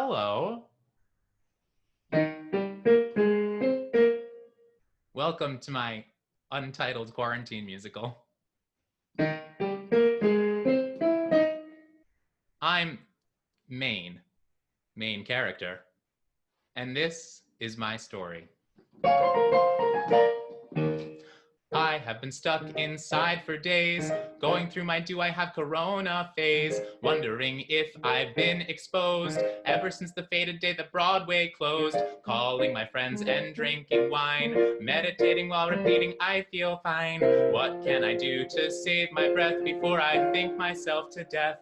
Hello. Welcome to my Untitled quarantine musical. I'm main character, and this is my story. I have been stuck inside for days, going through my do I have corona phase, wondering if I've been exposed ever since the fated day that Broadway closed, calling my friends and drinking wine, meditating while repeating I feel fine. What can I do to save my breath before I think myself to death?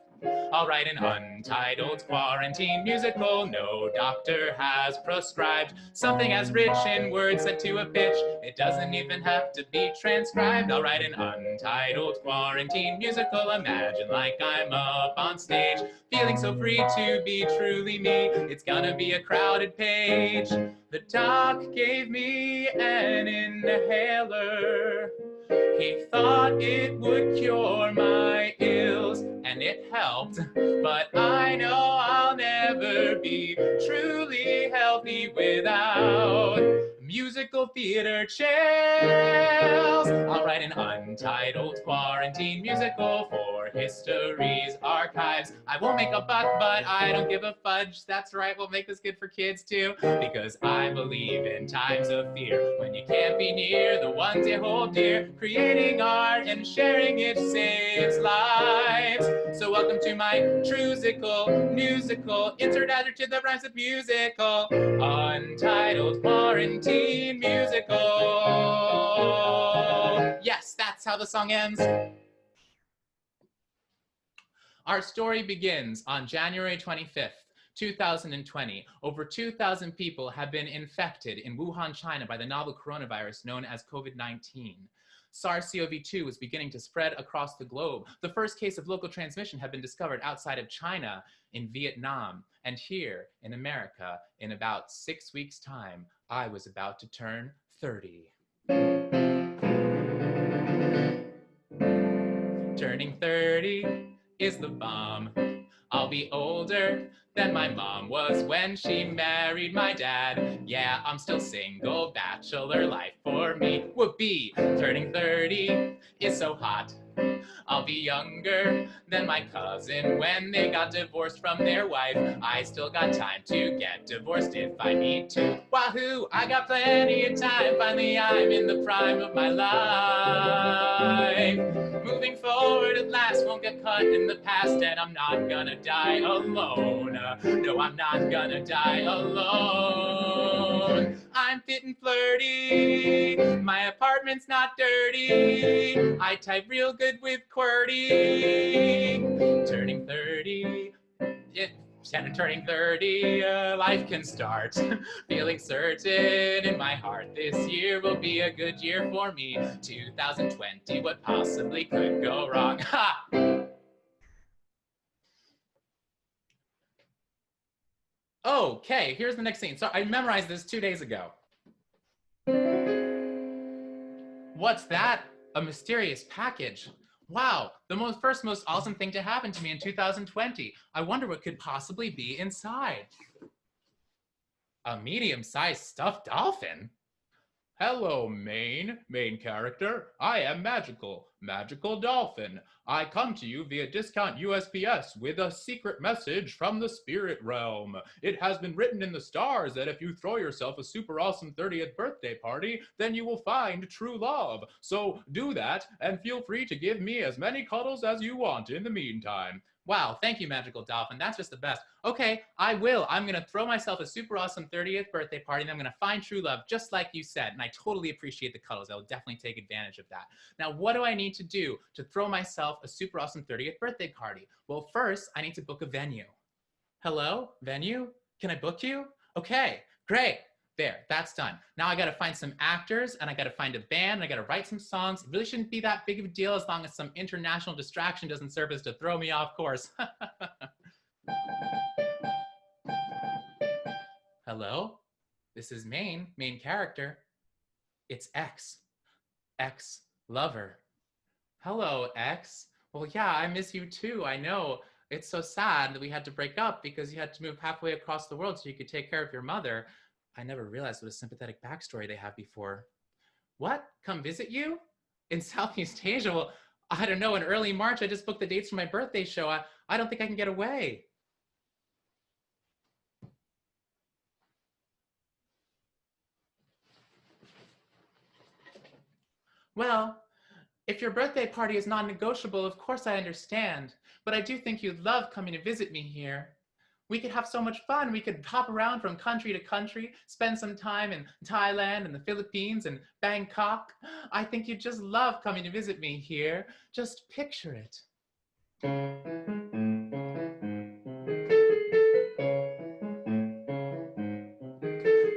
I'll write an untitled quarantine musical no doctor has prescribed. Something as rich in words set to a pitch, it doesn't even have to be transcribed. I'll write an untitled quarantine musical, imagine like I'm up on stage, feeling so free to be truly me. It's gonna be a crowded page. The doc gave me an inhaler. He thought it would cure my ills, and it helped, but I know I'll never be truly healthy without musical theater chills. I'll write an untitled quarantine musical for history's archives. I won't make a buck, but I don't give a fudge. That's right, we'll make this good for kids too, because I believe in times of fear, when you can't be near the ones you hold dear, creating art and sharing it saves lives. So welcome to my truesical, musical, insert adjective that rhymes with musical, Untitled quarantine musical. Yes, that's how the song ends. Our story begins on January 25th, 2020. Over 2,000 people have been infected in Wuhan, China by the novel coronavirus known as COVID-19. SARS-CoV-2 was beginning to spread across the globe. The first case of local transmission had been discovered outside of China in Vietnam. And here in America, in about 6 weeks' time, I was about to turn 30. Turning 30 is the bomb. I'll be older than my mom was when she married my dad. Yeah, I'm still single, bachelor life for me. Whoopee, turning 30 is so hot. I'll be younger than my cousin when they got divorced from their wife. I still got time to get divorced if I need to. Wahoo, I got plenty of time. Finally, I'm in the prime of my life. Moving forward at last, won't get caught in the past, and I'm not gonna die alone. No, I'm not gonna die alone. I'm fit and flirty, my apartment's not dirty, I type real good with QWERTY. Turning 30, turning 30, life can start. Feeling certain in my heart this year will be a good year for me. 2020, what possibly could go wrong? Ha! Okay, here's the next scene. So I memorized this 2 days ago. What's that? A mysterious package. Wow, the most awesome thing to happen to me in 2020. I wonder what could possibly be inside. A medium-sized stuffed dolphin? Hello, main character. I am Magical Dolphin. I come to you via discount USPS with a secret message from the spirit realm. It has been written in the stars that if you throw yourself a super awesome 30th birthday party, then you will find true love. So do that, and feel free to give me as many cuddles as you want in the meantime. Wow, thank you, Magical Dolphin. That's just the best. Okay, I will. I'm going to throw myself a super awesome 30th birthday party, and I'm going to find true love, just like you said. And I totally appreciate the cuddles. I will definitely take advantage of that. Now, what do I need to do to throw myself a super awesome 30th birthday party? Well, first, I need to book a venue. Hello, venue? Can I book you? Okay, great. There, that's done. Now I gotta find some actors, and I gotta find a band, and I gotta write some songs. It really shouldn't be that big of a deal as long as some international distraction doesn't surface to throw me off course. Hello? This is main character. It's X lover. Hello, X. Well, yeah, I miss you too, I know. It's so sad that we had to break up because you had to move halfway across the world so you could take care of your mother. I never realized what a sympathetic backstory they have before. What? Come visit you? In Southeast Asia? Well, I don't know. In early March, I just booked the dates for my birthday show. I don't think I can get away. Well, if your birthday party is non-negotiable, of course I understand. But I do think you'd love coming to visit me here. We could have so much fun. We could hop around from country to country, spend some time in Thailand and the Philippines and Bangkok. I think you'd just love coming to visit me here. Just picture it.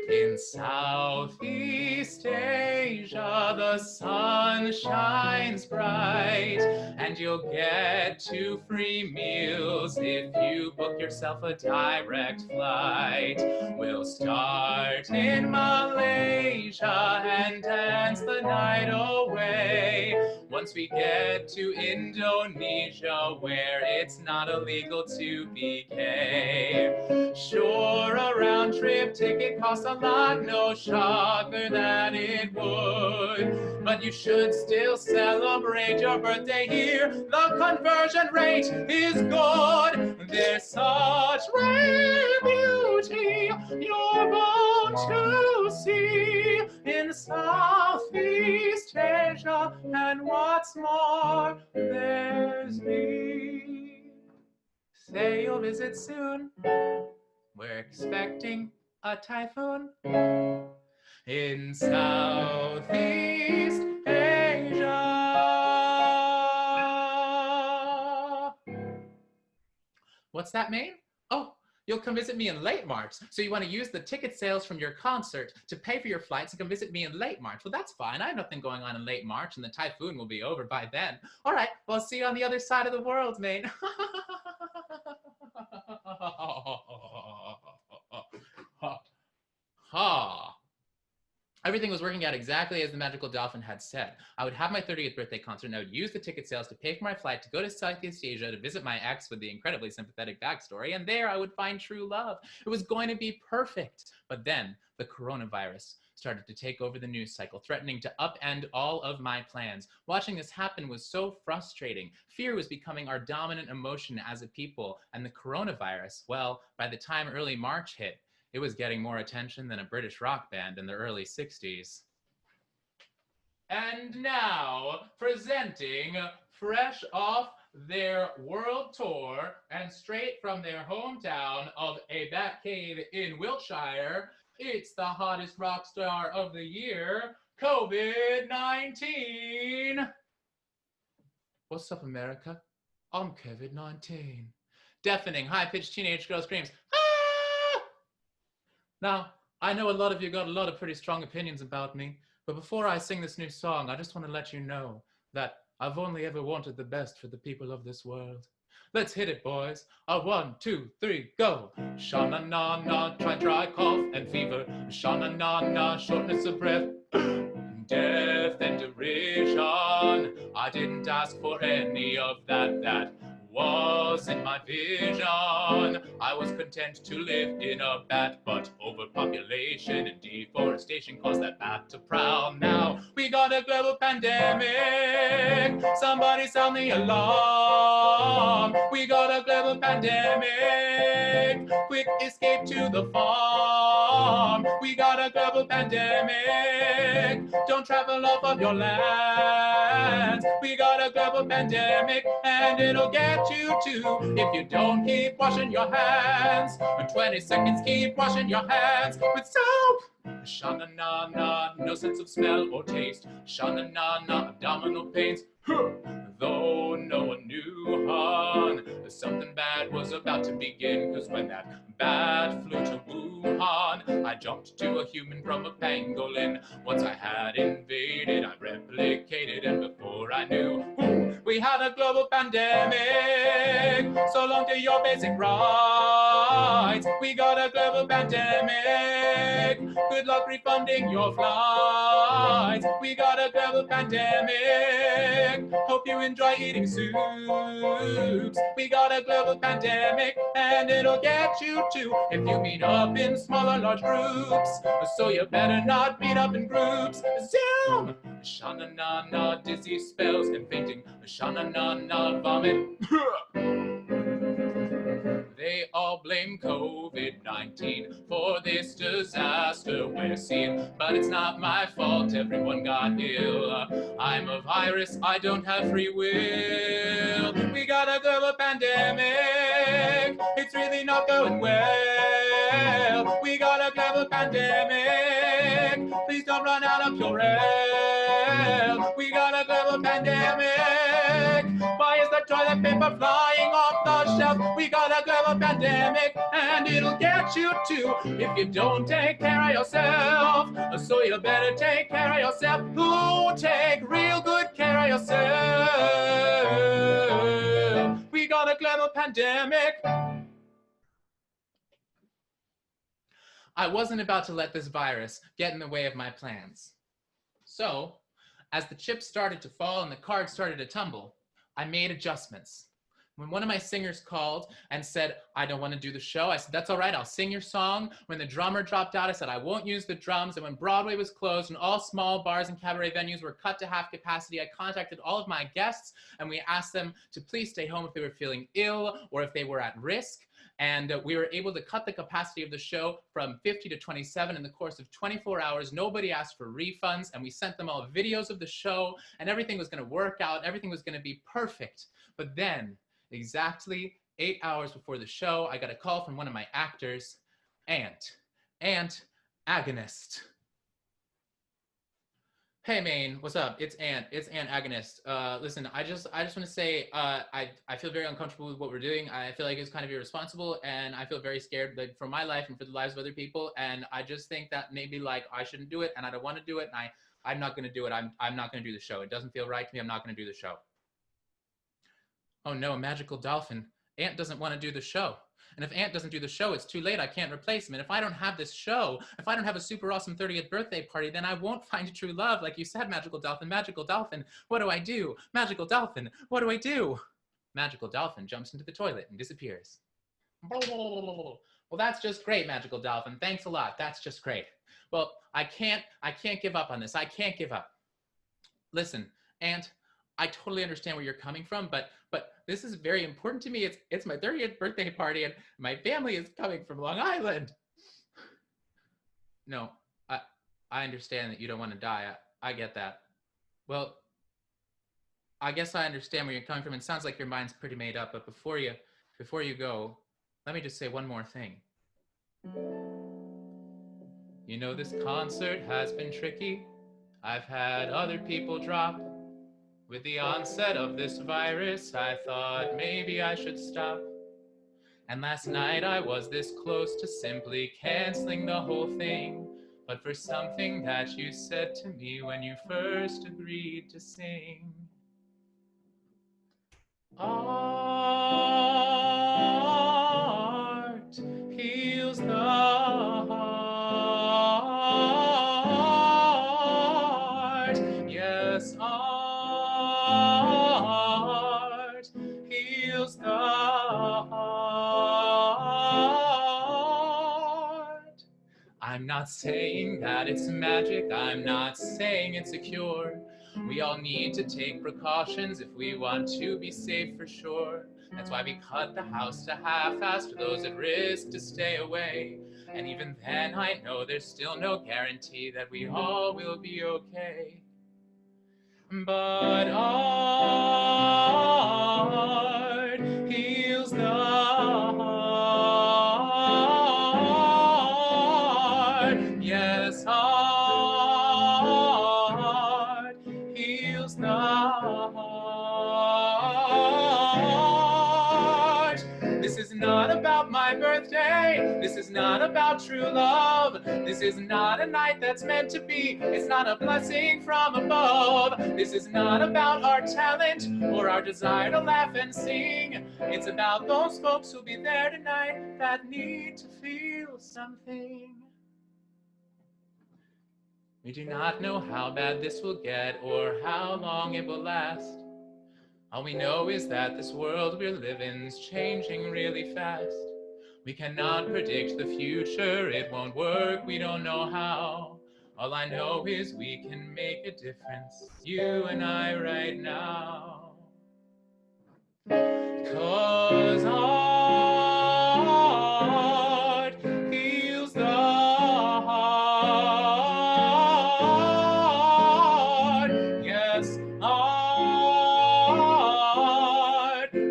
In Southeast Asia, the sun shines bright, and you'll get 2 free meals if you book yourself a direct flight. We'll start in Malaysia and dance the night away. Once we get to Indonesia, where it's not illegal to be gay. Sure, a round trip ticket costs a lot, no shocker that it would. But you should still celebrate your birthday here. The conversion rate is good. There's such rare beauty you're bound to see in Southeast Asia. And what's more, there's me. Say you'll visit soon. We're expecting a typhoon in Southeast Asia. What's that mean? Oh, you'll come visit me in late March. So you want to use the ticket sales from your concert to pay for your flights and come visit me in late March. Well, that's fine. I have nothing going on in late March, and the typhoon will be over by then. All right, well, I'll see you on the other side of the world, mate. Ha! Everything was working out exactly as the magical dolphin had said. I would have my 30th birthday concert, and I would use the ticket sales to pay for my flight to go to Southeast Asia to visit my ex with the incredibly sympathetic backstory, and there I would find true love. It was going to be perfect. But then the coronavirus started to take over the news cycle, threatening to upend all of my plans. Watching this happen was so frustrating. Fear was becoming our dominant emotion as a people, and the coronavirus, well, by the time early March hit, it was getting more attention than a British rock band in the early 60s. And now, presenting fresh off their world tour and straight from their hometown of a bat cave in Wiltshire, it's the hottest rock star of the year, COVID-19. What's up, America? I'm COVID-19. Deafening, high-pitched teenage girl screams, ah! Now, I know a lot of you got a lot of pretty strong opinions about me, but before I sing this new song, I just want to let you know that I've only ever wanted the best for the people of this world. Let's hit it, boys. 1, 2, 3, go. Sha-na-na-na, try, cough and fever. Sha-na-na-na, shortness of breath. Death and derision. I didn't ask for any of that. That wasn't my vision. I was content to live in a bat, but overpopulation and deforestation caused that bat to prowl. Now we got a global pandemic. Somebody sound the alarm. We got a global pandemic. Quick escape to the farm. We got a global pandemic. Don't travel off of your lands. We got a global pandemic, and it'll get you too if you don't keep washing your hands. In 20 seconds, keep washing your hands with soap. Sha-na-na-na, no sense of smell or taste. Sha-na-na-na, abdominal pains. Though no one knew, hon, something bad was about to begin. Cause when that bat flew to Wuhan, I jumped to a human from a pangolin. Once I had invaded, I replicated, and before I knew, we had a global pandemic. So long to your basic rights. flights. We got a global pandemic. Good luck refunding your flights. We got a global pandemic. Hope you enjoy eating soups. We got a global pandemic, and it'll get you too if you meet up in small or large groups. So you better not meet up in groups. Zoom! Sha-na-na-na, dizzy spells and fainting. Sha-na-na-na, vomit. They all blame COVID-19 for this disaster we're seeing, but it's not my fault everyone got ill. I'm a virus, I don't have free will. We got a global pandemic, it's really not going well. We got a global pandemic, please don't run out of Purell. We got a global pandemic, why is the toilet paper flying off the shelf? We got a global pandemic, and it'll get you too if you don't take care of yourself. So you better take care of yourself. Who take real good care of yourself? We got a global pandemic. I wasn't about to let this virus get in the way of my plans. So, as the chips started to fall and the cards started to tumble, I made adjustments. When one of my singers called and said, I don't want to do the show, I said, that's all right, I'll sing your song. When the drummer dropped out, I said, I won't use the drums. And when Broadway was closed and all small bars and cabaret venues were cut to half capacity, I contacted all of my guests and we asked them to please stay home if they were feeling ill or if they were at risk. And we were able to cut the capacity of the show from 50 to 27 in the course of 24 hours. Nobody asked for refunds, and we sent them all videos of the show, and everything was going to work out. Everything was going to be perfect. But then, exactly 8 hours before the show, I got a call from one of my actors, Ant Agonist. Hey Maine, what's up? It's Ant Agonist. Listen, I just want to say I feel very uncomfortable with what we're doing. I feel like it's kind of irresponsible, and I feel very scared for my life and for the lives of other people. And I just think that maybe like I shouldn't do it, and I don't want to do it, and I'm not going to do it. I'm not going to do the show. It doesn't feel right to me. I'm not going to do the show. Oh no, a magical dolphin. Ant doesn't want to do the show. And if Ant doesn't do the show, it's too late. I can't replace him. And if I don't have this show, if I don't have a super awesome 30th birthday party, then I won't find true love. Like you said, magical dolphin, what do I do? Magical dolphin, what do I do? Magical dolphin jumps into the toilet and disappears. Well, that's just great, magical dolphin. Thanks a lot. That's just great. Well, I can't give up on this. I can't give up. Listen, Ant, I totally understand where you're coming from, but this is very important to me. It's my 30th birthday party, and my family is coming from Long Island. No, I understand that you don't want to die. I get that. Well, I guess I understand where you're coming from. It sounds like your mind's pretty made up, but before you go, let me just say one more thing. You know, this concert has been tricky. I've had other people drop. With the onset of this virus, I thought maybe I should stop. And last night I was this close to simply canceling the whole thing, but for something that you said to me when you first agreed to sing. Art heals the heart. Yes, art heals the heart. I'm not saying that it's magic. I'm not saying it's a cure. We all need to take precautions if we want to be safe for sure. That's why we cut the house to half-assed for those at risk to stay away. And even then, I know there's still no guarantee that we all will be okay. But art heals the heart. Yes, art heals the heart. This is not about my birthday. tonight. This is not about true love. This is not a night that's meant to be. It's not a blessing from above. This is not about our talent or our desire to laugh and sing. It's about those folks who'll be there tonight that need to feel something. We do not know how bad this will get or how long it will last. All we know is that this world we're living's changing really fast. We cannot predict the future, it won't work, we don't know how. All I know is we can make a difference, you and I right now. 'Cause art heals the heart. Yes, art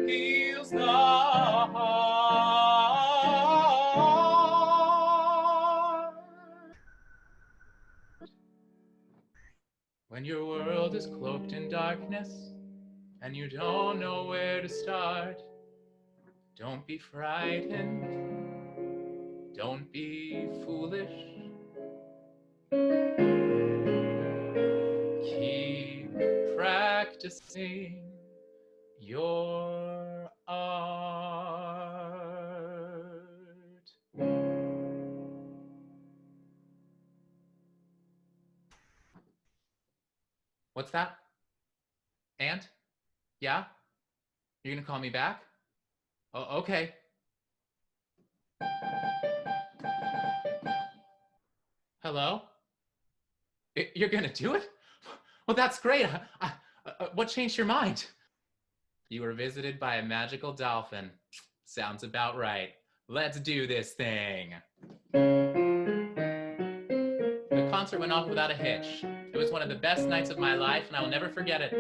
heals the heart. When your world is cloaked in darkness and you don't know where to start, don't be frightened, don't be foolish. Keep practicing your art. What's that? Aunt? Yeah? You're gonna call me back? Oh, okay. Hello? You're gonna do it? Well, that's great. What changed your mind? You were visited by a magical dolphin. Sounds about right. Let's do this thing. The concert went off without a hitch. It was one of the best nights of my life, and I will never forget it.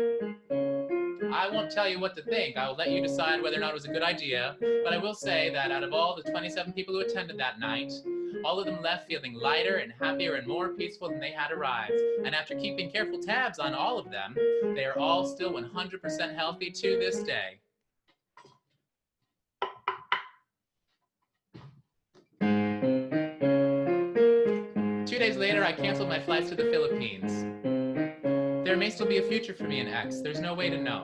I won't tell you what to think. I will let you decide whether or not it was a good idea, but I will say that out of all the 27 people who attended that night, all of them left feeling lighter and happier and more peaceful than they had arrived. And after keeping careful tabs on all of them, they are all still 100% healthy to this day. Two days later, I canceled my flights to the Philippines. There may still be a future for me in X. There's no way to know.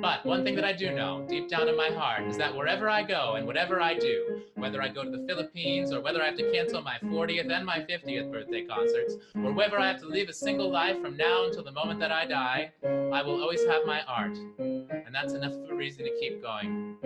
But one thing that I do know, deep down in my heart, is that wherever I go and whatever I do, whether I go to the Philippines or whether I have to cancel my 40th and my 50th birthday concerts, or whether I have to live a single life from now until the moment that I die, I will always have my art. And that's enough of a reason to keep going.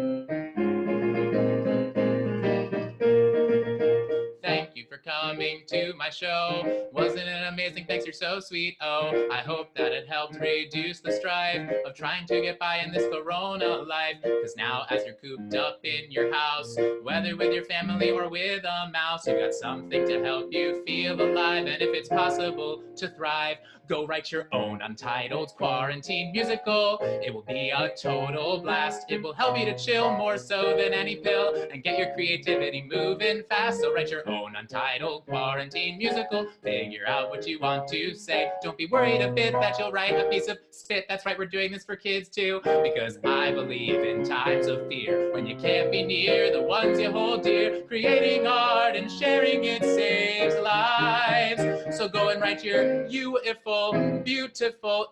Thank you for coming to my show. Wasn't it amazing? Thanks, you're so sweet. Oh, I hope that it helped reduce the strife of trying to get by in this corona life. Cause now as you're cooped up in your house, whether with your family or with a mouse, you got something to help you feel alive. And if it's possible to thrive, go write your own Untitled quarantine musical. It will be a total blast. It will help you to chill more so than any pill and get your creativity moving fast. So write your own Untitled quarantine musical. Figure out what you want to say. Don't be worried a bit that you'll write a piece of spit. That's right, we're doing this for kids too. Because I believe in times of fear, when you can't be near the ones you hold dear, creating art and sharing it saves lives. So go and write your beautiful,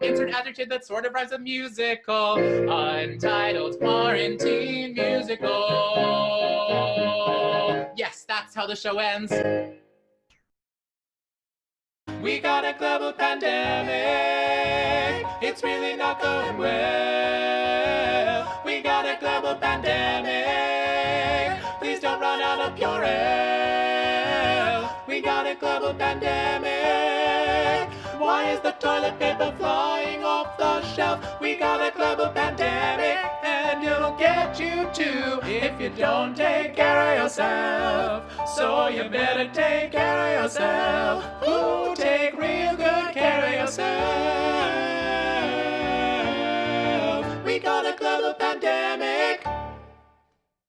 insert adjective that sort of rhymes with musical, Untitled quarantine musical. Yes, that's how the show ends. We got a global pandemic. It's really not going well. We got a global pandemic. Please don't run out of Purell. We got a global pandemic. Why is the toilet paper flying off the shelf? We got a global pandemic, and it'll get you too if you don't take care of yourself. So you better take care of yourself. Ooh, take real good care of yourself. We got a global pandemic.